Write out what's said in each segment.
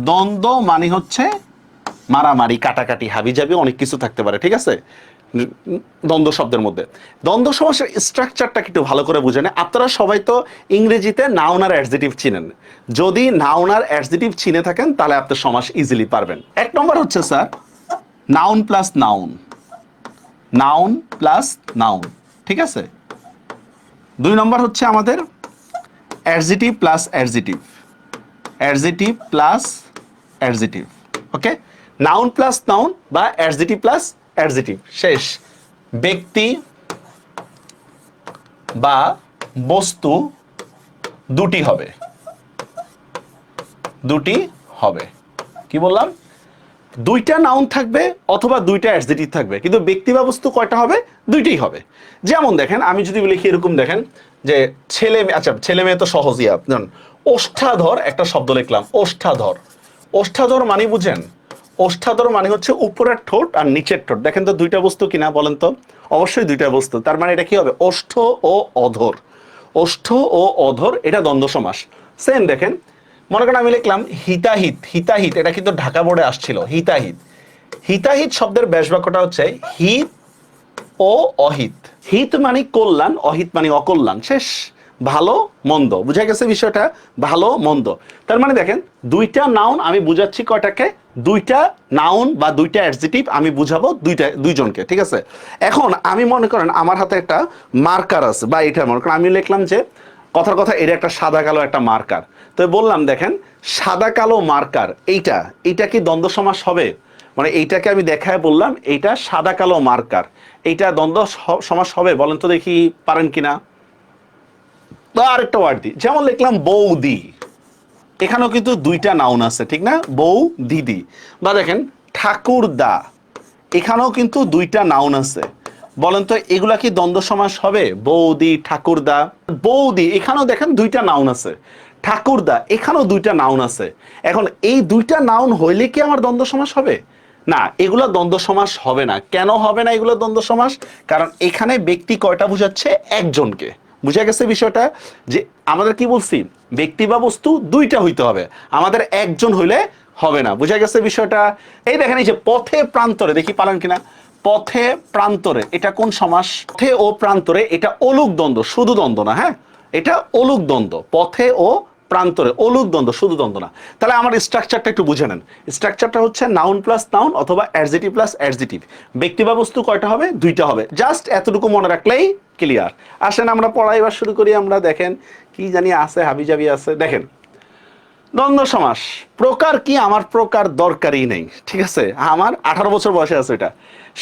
দ্বন্দ্ব মানে হচ্ছে মারামারি, কাটাকাটি, হাবিজাবি, অনেক কিছু থাকতে পারে, ঠিক আছে দ্বন্দ্ব শব্দের মধ্যে। দ্বন্দ্ব সমাসের স্ট্রাকচারটা একটু ভালো করে বুঝে নেন। আপনারা সবাই তো ইংরেজিতে নাউন আর অ্যাডজেটিভ চিনেন। যদি নাউন আর অ্যাডজেটিভ চিনে থাকেন তাহলে আপনি সমাস ইজিলি পারবেন। এক নম্বর হচ্ছে sir noun plus noun, noun plus noun, ঠিক আছে। দুই নম্বর হচ্ছে আমাদের adjective plus adjective, adjective plus adjective, okay. Noun plus noun বা অ্যাডজেটিভ প্লাস অ্যাডজেটিভ, শেষ। ব্যক্তি বা বস্তু দুটি হবে, দুটি হবে। কি বললাম? দুইটা নাউন থাকবে অথবা দুইটা অ্যাডজেটিভ থাকবে, কিন্তু ব্যক্তি বা বস্তু কয়টা হবে? দুইটাই হবে। যেমন দেখেন আমি যদি লিখি এরকম, দেখেন যে ছেলে মেয়ে, আচ্ছা ছেলে মেয়ে তো সহজই, আপনার ওষ্ঠাধর একটা শব্দ লিখলাম, ওষ্ঠাধর। ওষ্ঠাধর মানে বুঝেন? ওষ্ঠাধর মানে হচ্ছে উপরের ঠোঁট আর নিচের ঠোঁট। দেখেন তো দুইটা বস্তু কিনা বলেন তো? অবশ্যই দুইটা বস্তু। তার মানে এটা কি হবে? ওষ্ঠ ও অধর। ওষ্ঠ ও অধর, এটা দ্বন্দ্ব সমাস। সেম দেখেন, মনে করেন আমি লিখলাম হিতাহিত। হিতাহিত এটা কিন্তু ঢাকা বোর্ডে আসছিল, হিতাহিত। হিতাহিত শব্দের ব্যাস বাক্যটা হচ্ছে হিত ও অহিত। হিত মানে কল্যাণ, অহিত মানে অকল্যাণ, শেষ। ভালো মন্দ, বুঝা গেছে বিষয়টা? ভালো মন্দ। তার মানে দেখেন দুইটা নাউন আমি বুঝাচ্ছি কয়টাকে? দুইটা নাউন বা দুইটা অ্যাডজেটিভ আমি বুঝাবো দুইজনকে, ঠিক আছে। এখন আমি মনে করেন আমার হাতে একটা মার্কার আছে, বা এটা মনে করেন আমি লিখলাম যে কথার কথা এটা একটা সাদা কালো একটা মার্কার। তো বললাম দেখেন সাদা কালো মার্কার, এইটা কি দ্বন্দ্ব সমাস হবে? মানে এইটাকে আমি দেখায় বললাম এইটা সাদা কালো মার্কার, এইটা দ্বন্দ্ব সমাস হবে? বলেন তো দেখি পারেন কিনা। আর একটা ওয়ার্ড দিই, যেমন লিখলাম বৌদি, এখানেও কিন্তু দুইটা নাউন আছে, ঠিক না? বউ দিদি। বা দেখেন ঠাকুরদা, এখানেও কিন্তু দুইটা নাউন আছে। বলেন তো এগুলা কি দ্বন্দ্ব সমাস হবে? বৌদি, ঠাকুরদা। বৌদি এখানেও দেখেন দুইটা নাউন আছে, ঠাকুরদা এখানেও দুইটা নাউন আছে। এখন এই দুইটা নাউন হইলে কি আমার দ্বন্দ্ব সমাস হবে? না, এগুলো দ্বন্দ্ব সমাস হবে না। কেন হবে না এগুলো দ্বন্দ্ব সমাস? কারণ এখানে ব্যক্তি কয়টা বুঝাচ্ছে? একজনকে। বুঝা গেছে বিষয়টা? যে আমাদের কি বলছি, ব্যক্তি বা বস্তু দুইটা হইতে হবে, আমাদের একজন হইলে হবে না। বুঝা গেছে বিষয়টা? এই দেখেন এই যে পথে প্রান্তরে, দেখি পারেন কিনা। পথে প্রান্তরে এটা কোন সমাস? পথে ও প্রান্তরে এটা অলুক দ্বন্দ্ব, শুধু দ্বন্দ্ব না, হ্যাঁ এটা অলুক দ্বন্দ্ব। পথে ও প্রান্তরে অলুক দ্বন্দ্ব, শুধু দ্বন্দ্ব না। তাহলে আমার স্ট্রাকচারটা একটু বুঝে নেন। স্ট্রাকচারটা হচ্ছে নাউন প্লাস নাউন অথবা অ্যাডজেটিভ প্লাস অ্যাডজেটিভ। ব্যক্তি বা বস্তু কয়টা হবে? দুইটা হবে। জাস্ট এতটুকু মনে রাখলেই ক্লিয়ার। আসেন আমরা পড়া এবার শুরু করি। আমরা দেখেন কি জানি আছে, হাবিজাবি আছে। দেখেন দ্বন্দ্ব সমাস প্রকার কি? আমার প্রকার দরকারই নেই, ঠিক আছে। আমার 18 বছর বয়সে আছে এটা।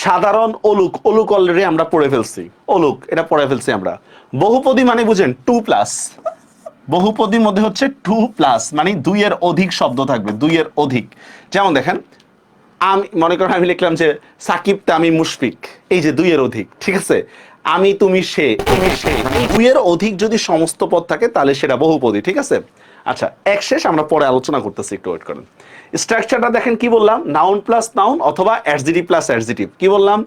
সাধারণ অলুক, অলুক অলরেডি আমরা পড়ে ফেলছি, অলুক এটা পড়ে ফেলছি আমরা। বহুপদী মানে বুঝেন? 2+। বহুপদীর মধ্যে হচ্ছে 2+, মানে দুইয়ের অধিক শব্দ থাকবে, দুইয়ের অধিক। যেমন দেখেন আমি মনে করেন আমি লিখলাম যে সাকিব তামিম মুশফিক, এই যে দুইয়ের অধিক, ঠিক আছে। আমি তুমি সে, তুমি সে, দুইয়ের অধিক যদি সমস্ত পদ থাকে তাহলে সেটা বহুপদী, ঠিক আছে। আচ্ছা এক শেষ, আমরা পরে আলোচনা করতেছি, একটু ওয়েট করেন। স্ট্রাকচারটা দেখেন কি বললাম? নাউন প্লাস নাউন অথবা অ্যাডজেটিভ প্লাস অ্যাডজেটিভ। কি বললাম?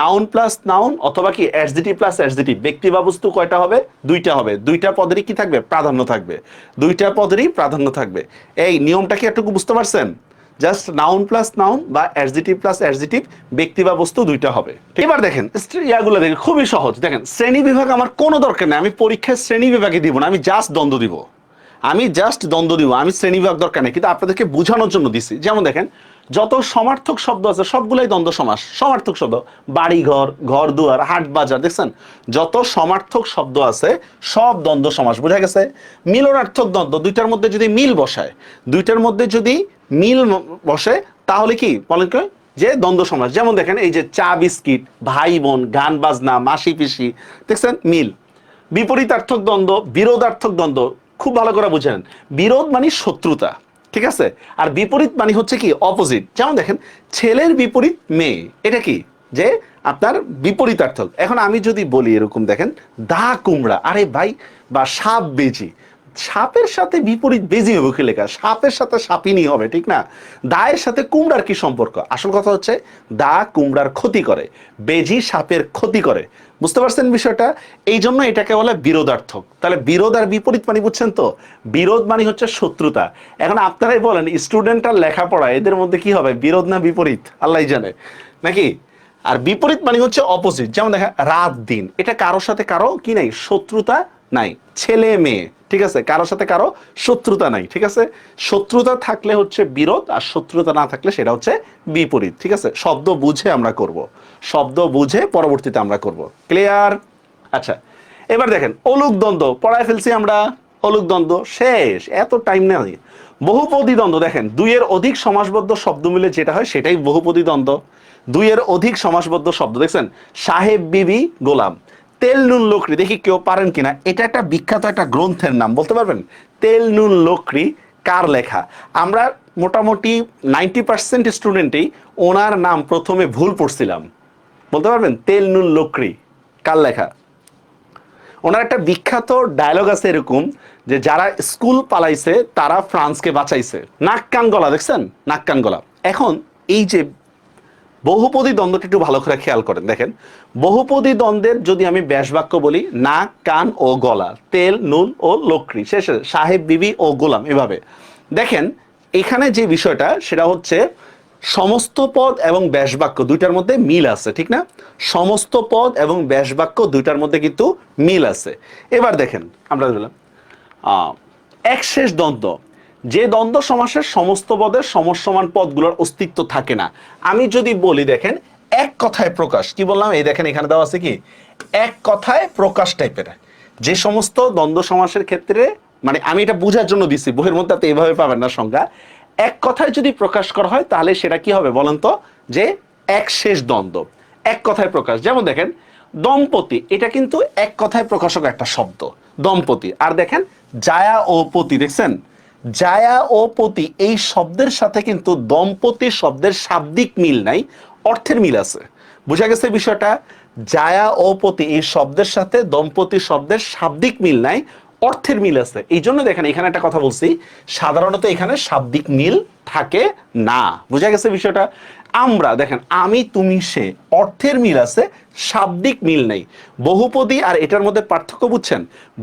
নাউন প্লাস নাউন অথবা কি অ্যাডজেটিভ প্লাস অ্যাডজেটিভ। ব্যক্তি বা বস্তু কয়টা হবে? দুইটা হবে। দুইটা পদেরই কি থাকবে? প্রাধান্য থাকবে। দুইটা পদেরই প্রাধান্য থাকবে। এই নিয়মটা কি একটু বুঝতে পারছেন? জাস্ট নাউন প্লাস নাউন বা অ্যাডজেটিভ প্লাস অ্যাডজেটিভ, ব্যক্তি বা বস্তু দুইটা হবে। এবার দেখেন ইয়াগুলো দেখেন খুবই সহজ। দেখেন শ্রেণী বিভাগ আমার কোনো দরকার নেই, আমি পরীক্ষায় শ্রেণী বিভাগে দিব না, আমি জাস্ট দ্বন্দ্ব দিব। আমি জাস্ট দ্বন্দ্ব দিব, আমি শ্রেণী বিভাগ দরকার নেই, কিন্তু আপনাদেরকে বোঝানোর জন্য দিছি। যেমন দেখেন যত সমার্থক শব্দ আছে সবগুলাই দ্বন্দ্ব সমাস। সমার্থক শব্দ বাড়ি ঘর, ঘর দুয়ার, হাট বাজার, দেখছেন যত সমার্থক শব্দ আছে সব দ্বন্দ্ব সমাস। বোঝা গেছে? মিলনার্থক দ্বন্দ্ব, দুইটার মধ্যে যদি মিল বসায়, দুইটার মধ্যে যদি মিল বসে তাহলে কি বলেন কি যে দ্বন্দ্ব সমাস। যেমন দেখেন এই যে চা বিস্কিট, ভাই বোন, গান বাজনা, মাসি পিসি, দেখছেন মিল। বিপরীতার্থক দ্বন্দ্ব, বিরোধার্থক দ্বন্দ্ব খুব ভালো করে বুঝেন। বিরোধ মানে শত্রুতা, ঠিক আছে। আর বিপরীত মানে হচ্ছে কি? অপোজিট। যেমন দেখেন ছেলের বিপরীত মেয়ে, এটা কি? যে আপনার বিপরীতার্থক। এখন আমি যদি বলি এরকম দেখেন দা কুমড়া, আরে ভাই, বা সাপ বেজি, সাপের সাথে বিপরীত বেজি হবে কি লেখা, সাপের সাথে সাপিনী হবে, ঠিক না? দায়ের সাথে কুমড়ার কি সম্পর্ক? আসল কথা হচ্ছে দা কুমড়ার ক্ষতি করে, বেজি সাপের ক্ষতি করে। বুঝতে পারছেন বিষয়টা? এই জন্য এটাকে বলে বিরোধার্থক। তাহলে বিরোধ আর বিপরীত মানে বুঝছেন তো? বিরোধ মানে হচ্ছে শত্রুতা। এখন আপনারাই বলেন স্টুডেন্ট আর লেখাপড়া এদের মধ্যে কি হবে, বিরোধ না বিপরীত? আল্লাহ জানে, নাকি? আর বিপরীত মানে হচ্ছে অপোজিট। যেমন দেখা রাত দিন, এটা কারোর সাথে কারো কি নাই, শত্রুতা নাই। ছেলে মেয়ে, ঠিক আছে, কারোর সাথে কারো শত্রুতা নাই, ঠিক আছে? শত্রুতা থাকলে হচ্ছে বিরোধ, আর শত্রুতা না থাকলে সেটা হচ্ছে বিপরীত, ঠিক আছে? শব্দ বুঝে আমরা করব, শব্দ বুঝে পরবর্তীতে আমরা করব। ক্লিয়ার? আচ্ছা, এবার দেখেন অলুক দ্বন্দ্ব পড়ায় ফেলছি আমরা। অলুক দ্বন্দ্ব শেষ, এত টাইম নেই। বহুপদী দ্বন্দ্ব দেখেন, দুইয়ের অধিক সমাসবদ্ধ শব্দ মিলে যেটা হয় সেটাই বহুপদী দ্বন্দ্ব। দুইয়ের অধিক সমাসবদ্ধ শব্দ দেখছেন, সাহেব বিবি গোলাম, তেল নুন লোকরি, দেখি কেউ পারেন কিনা, এটা একটা বিখ্যাত একটা গ্রন্থের নাম, বলতে পারবেন? তেল নুন লোকরি কার লেখা? আমরা মোটামুটি 90% স্টুডেন্টই ওনার নাম প্রথমে ভুল পড়ছিলাম। বলতে পারবেন তেল নুন লোকরি কার লেখা? ওনার একটা বিখ্যাত ডায়লগ আছে এরকম, যে যারা স্কুল পালাইছে তারা ফ্রান্সকে বাঁচাইছে। নাক কান গলা, দেখছেন? নাক কান গলা। এখন এই যে বহুপদী দ্বন্দ্বটা একটু ভালো করে খেয়াল করেন, দেখেন বহুপদী দ্বন্দ্বের যদি আমি ব্যাস বাক্য বলি, নাক কান ও গলা, তেল নুন ও লোকরি, শেষে সাহেব বিবি ও গোলাম, এভাবে দেখেন। এখানে যে বিষয়টা সেটা হচ্ছে সমস্ত পদ এবং ব্যাস বাক্য দুইটার মধ্যে মিল আছে, ঠিক না? সমস্ত পদ এবং ব্যাস বাক্য দুইটার মধ্যে কিন্তু মিল আছে। এবার দেখেন আমরা বললাম এক শেষ দ্বন্দ্ব, যে দ্বন্দ্ব সমাসের সমস্ত পদের সমসমান পদগুলোর অস্তিত্ব থাকে না। আমি যদি বলি দেখেন এক কথায় প্রকাশ, কি বললাম? এই দেখেন এখানে দেওয়া আছে কি এক কথায় প্রকাশ টাইপের, যে সমস্ত দ্বন্দ্ব সমাসের ক্ষেত্রে, মানে আমি এটা বোঝার জন্য দিচ্ছি, বইয়ের মধ্যে আপনি এইভাবে পাবেন না সংজ্ঞা। এক কথায় যদি প্রকাশ করা হয় তাহলে সেটা কি হবে বলেন তো? যে এক শেষ দ্বন্দ্ব, এক কথায় প্রকাশ। যেমন দেখেন দম্পতি, এটা কিন্তু এক কথায় প্রকাশক একটা শব্দ, দম্পতি। আর দেখেন জায়া ও পতি, দেখছেন? জায়া ও পতি এই শব্দের সাথে কিন্তু দম্পতি শব্দের শাব্দিক মিল নাই, অর্থের মিল আছে। বুঝা গেছে বিষয়টা? জায়া ও পতি এই শব্দের সাথে দম্পতি শব্দের শাব্দিক মিল নাই, অর্থের মিল আছে। এই জন্য দেখেন এখানে একটা কথা বলছি, সাধারণত এখানে শাব্দিক মিল থাকে না। বুঝা গেছে বিষয়টা? আমরা দেখেন আমি তুমি সে, অর্থের মিল আছে, শাব্দিক মিল নেই। বহুপদী আর এটার মধ্যে পার্থক্য বুঝছেন?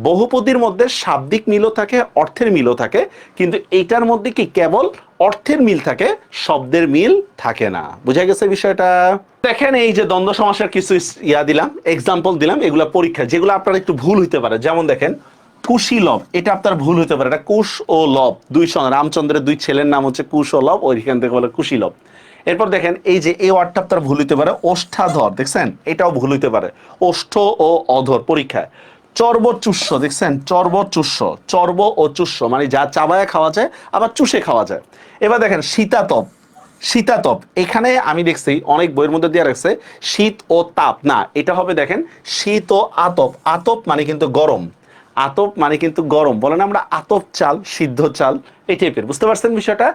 বহুপদীর মধ্যে শাব্দিক মিলও থাকে, অর্থের মিলও থাকে, কিন্তু এইটার মধ্যে কি কেবল অর্থের মিল থাকে, শব্দের মিল থাকে না। বুঝা গেছে বিষয়টা? দেখেন এই যে দ্বন্দ্ব সমাসের কিছু দিলাম, এক্সাম্পল দিলাম, এগুলা পরীক্ষা, যেগুলো আপনার একটু ভুল হইতে পারে। যেমন দেখেন কুশীলব, এটা আপনার ভুল হতে পারে, এটা কুশ ও লব, দুই রামচন্দ্রের দুই ছেলের নাম হচ্ছে কুশ ও লব, ওইখান থেকে বলে কুশীলব। এরপর দেখেন এই যে এই ওয়ার্ডটা আপনার ভুল হইতে পারে, ওষ্ঠাধর, দেখছেন? এটাও ভুল হইতে পারে, ওষ্ঠ ও অধর পরীক্ষায়। চর্বচুষ্য, দেখছেন? চর্বচুষ্য, চর্ব ও চুষ্য মানে যা চাবায় খাওয়া যায় আবার চুষে খাওয়া যায়। এবার দেখেন শীতাতপ, শীতাতপ এখানে আমি দেখছি অনেক বইয়ের মধ্যে দিয়ে রাখছে শীত ও তাপ, না এটা হবে দেখেন শীত ও আতপ। আতপ মানে কিন্তু গরম, আতপ মানে কিন্তু গরম, বলেন আমরা আতপ চাল, সিদ্ধ চাল, এই টাইপের। বুঝতে পারছেন বিষয়টা?